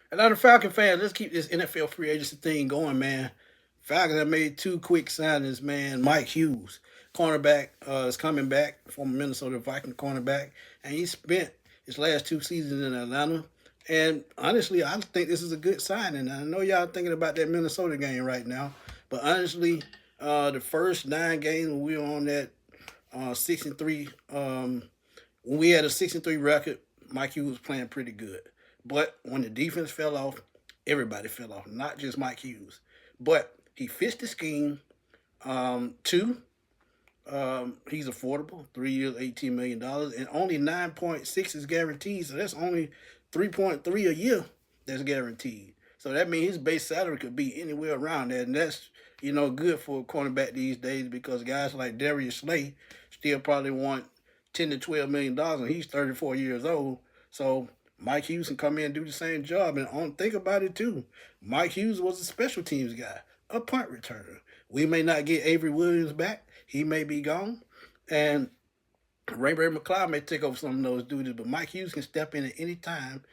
A lot of Falcon fans, let's keep this NFL free agency thing going, man. Falcons have made two quick signings, man. Mike Hughes, cornerback, is coming back, former Minnesota Viking cornerback, and he spent his last two seasons in Atlanta. And honestly, I think this is a good signing. I know y'all thinking about that Minnesota game right now, but honestly, the first 9 games when we were on that 6-3, when we had a 6-3 record, Mike Hughes was playing pretty good. But when the defense fell off, everybody fell off, not just Mike Hughes. But he fits the scheme. Two, he's affordable, 3 years, $18 million, and only 9.6 is guaranteed. So that's only 3.3 a year that's guaranteed. So that means his base salary could be anywhere around that, and that's good for a cornerback these days because guys like Darius Slay still probably want $10 to $12 million, and he's 34 years old. So Mike Hughes can come in and do the same job. And think about it too. Mike Hughes was a special teams guy, a punt returner. We may not get Avery Williams back. He may be gone. And Ray McLeod may take over some of those duties, but Mike Hughes can step in at any time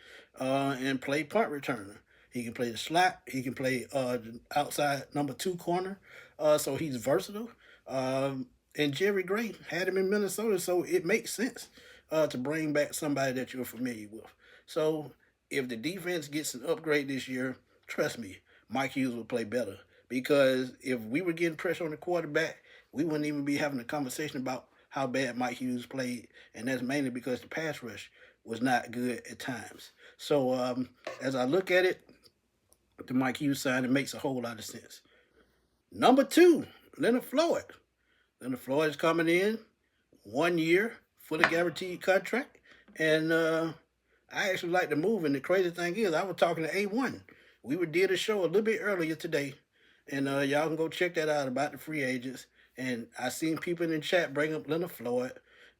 and play punt returner. He can play the slot. He can play the outside number 2 corner. So he's versatile. And Jerry Gray had him in Minnesota, so it makes sense to bring back somebody that you're familiar with. So if the defense gets an upgrade this year, trust me, Mike Hughes will play better. Because if we were getting pressure on the quarterback, we wouldn't even be having a conversation about how bad Mike Hughes played, and that's mainly because the pass rush was not good at times. So as I look at it, the Mike Hughes sign, it makes a whole lot of sense. Number 2, Leonard Floyd. Leonard Floyd is coming in, 1 year, fully guaranteed contract, and I actually like the move. And the crazy thing is, I was talking to A1. We did a show a little bit earlier today, and y'all can go check that out about the free agents. And I seen people in the chat bring up Leonard Floyd,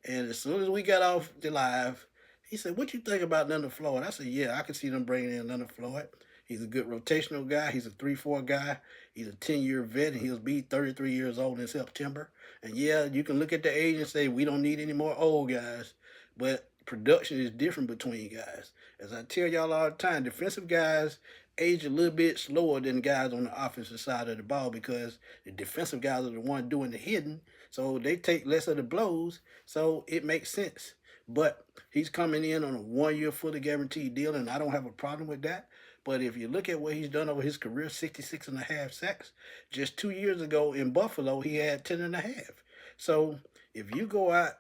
and as soon as we got off the live, he said, "What you think about Leonard Floyd?" I said, "Yeah, I can see them bringing in Leonard Floyd. He's a good rotational guy. He's a 3-4 guy. He's a 10-year vet, and he'll be 33 years old in September. And yeah, you can look at the age and say we don't need any more old guys, but production is different between guys. As I tell y'all all the time, defensive guys age a little bit slower than guys on the offensive side of the ball because the defensive guys are the ones doing the hitting, so they take less of the blows, so it makes sense. But he's coming in on a 1-year fully guaranteed deal, and I don't have a problem with that. But if you look at what he's done over his career, 66 and a half sacks. Just 2 years ago in Buffalo, he had 10 and a half. So if you go out,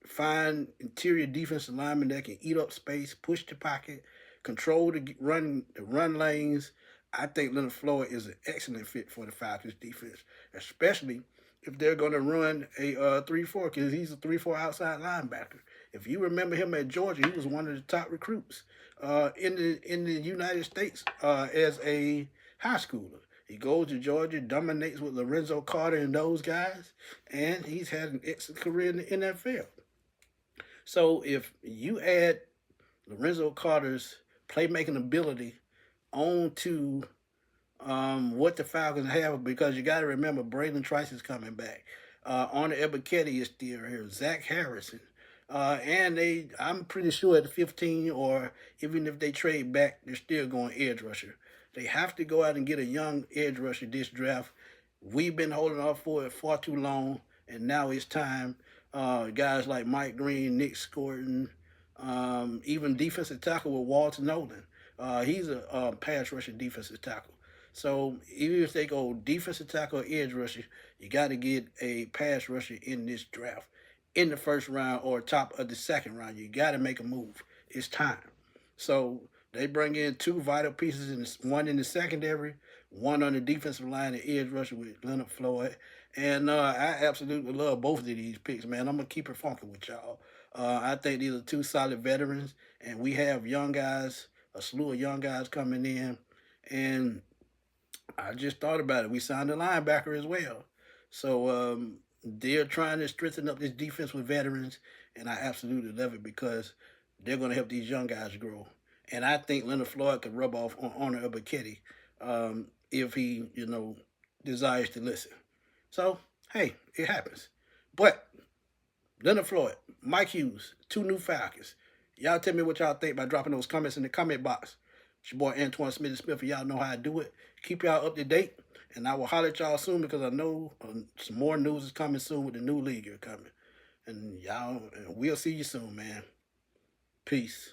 find interior defensive linemen that can eat up space, push the pocket, control the run lanes, I think Leonard Floyd is an excellent fit for the Falcons defense, especially if they're going to run a 3-4 because he's a 3-4 outside linebacker. If you remember him at Georgia, he was one of the top recruits in the United States as a high schooler. He goes to Georgia, dominates with Lorenzo Carter and those guys, and he's had an excellent career in the NFL. So if you add Lorenzo Carter's playmaking ability onto what the Falcons have, because you got to remember Braylon Trice is coming back. Arnold Ebiketie is still here. Zach Harrison. I'm pretty sure at the 15, or even if they trade back, they're still going edge rusher. They have to go out and get a young edge rusher this draft. We've been holding off for it far too long, and now it's time. Guys like Mike Green, Nick Scorton, even defensive tackle with Walter Nolan. He's a pass rusher defensive tackle. So even if they go defensive tackle or edge rusher, you got to get a pass rusher in this draft in the first round or top of the second round. You got to make a move. It's time. So they bring in 2 vital pieces, one in the secondary, one on the defensive line, the edge rusher with Leonard Floyd. And I absolutely love both of these picks, man. I'm going to keep it funky with y'all. I think these are 2 solid veterans, and we have young guys, a slew of young guys coming in. And I just thought about it. We signed a linebacker as well. So they're trying to strengthen up this defense with veterans, and I absolutely love it because they're going to help these young guys grow. And I think Leonard Floyd could rub off on Arnold Ebiketie if he, desires to listen. So, hey, it happens. But Leonard Floyd, Mike Hughes, 2 new Falcons. Y'all tell me what y'all think by dropping those comments in the comment box. It's your boy Antoine Smith, and y'all know how I do it. Keep y'all up to date, and I will holler at y'all soon because I know some more news is coming soon with the new league coming. And y'all, we'll see you soon, man. Peace.